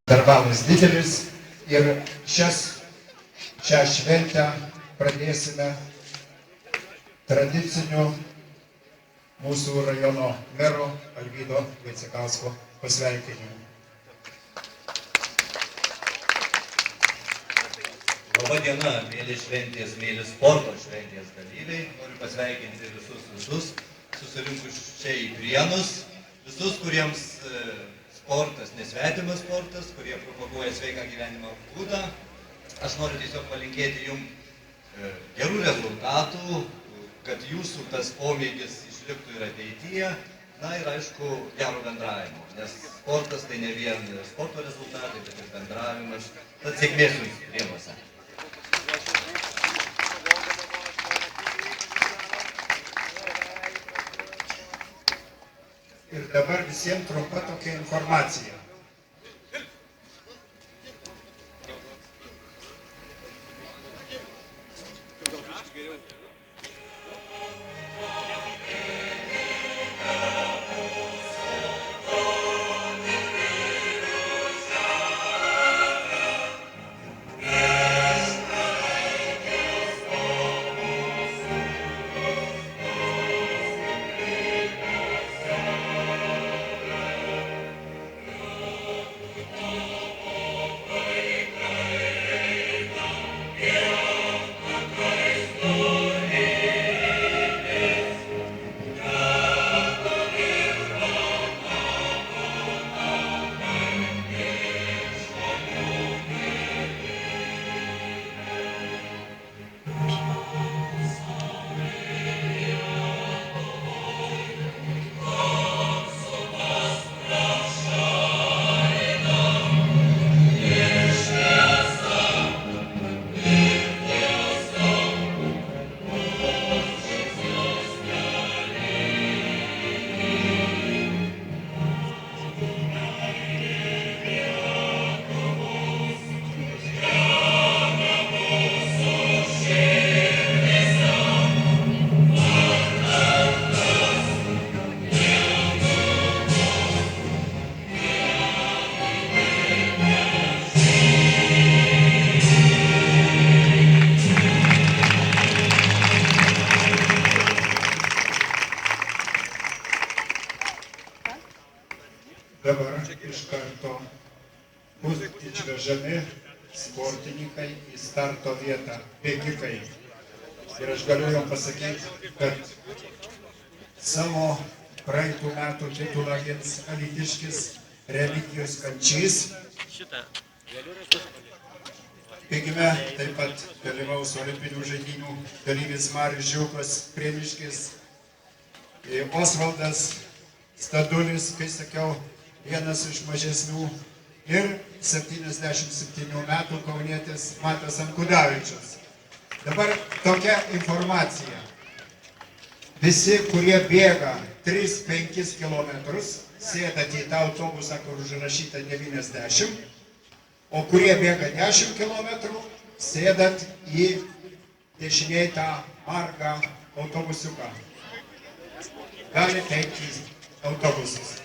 Karnavalas didelis ir šią šventę pradėsime tradiciniu mūsų rajono mero Alvydo Vaicekausko pasveikinimu. Labą dieną, mėly šventės, mėly sporto šventės dalyviai. Noriu pasveikinti visus susirinkus čia į Prienus, visus, kuriems sportas nesvetimas sportas, kurie propaguoja sveiką gyvenimo būdą. Aš noriu tiesiog palinkėti jums gerų rezultatų, kad jūsų tas pomėgis išliktų ir ateityje, na ir aišku, gero bendravimo, nes sportas tai ne vien sporto rezultatai, bet ir bendravimas. Tad sėkmės jums Prienuose. Ir dabar visiems trumpa tokia informacija. Dabar iš karto bus išvežami sportininkai į starto vietą, bėgikai. Ir aš galiu jums pasakyti, kad savo praeitų metų titulą gins alytiškis Remigijus Kančys. Bėgime taip pat dalyvaus olimpinių žaidynių dalyvis Marius Žiūkas, Prieniškis, Osvaldas Stadulis, kai sakiau, vienas iš mažesnių, ir 77 metų kaunietis Matas Ankudavičius. Dabar tokia informacija. Visi, kurie bėga 3-5 kilometrus, sėdate į tą autobusą, kur užrašyta 90, o kurie bėga 10 kilometrų, sėdat į dešiniai tą margą autobusiuką. Galite eiti į autobusus.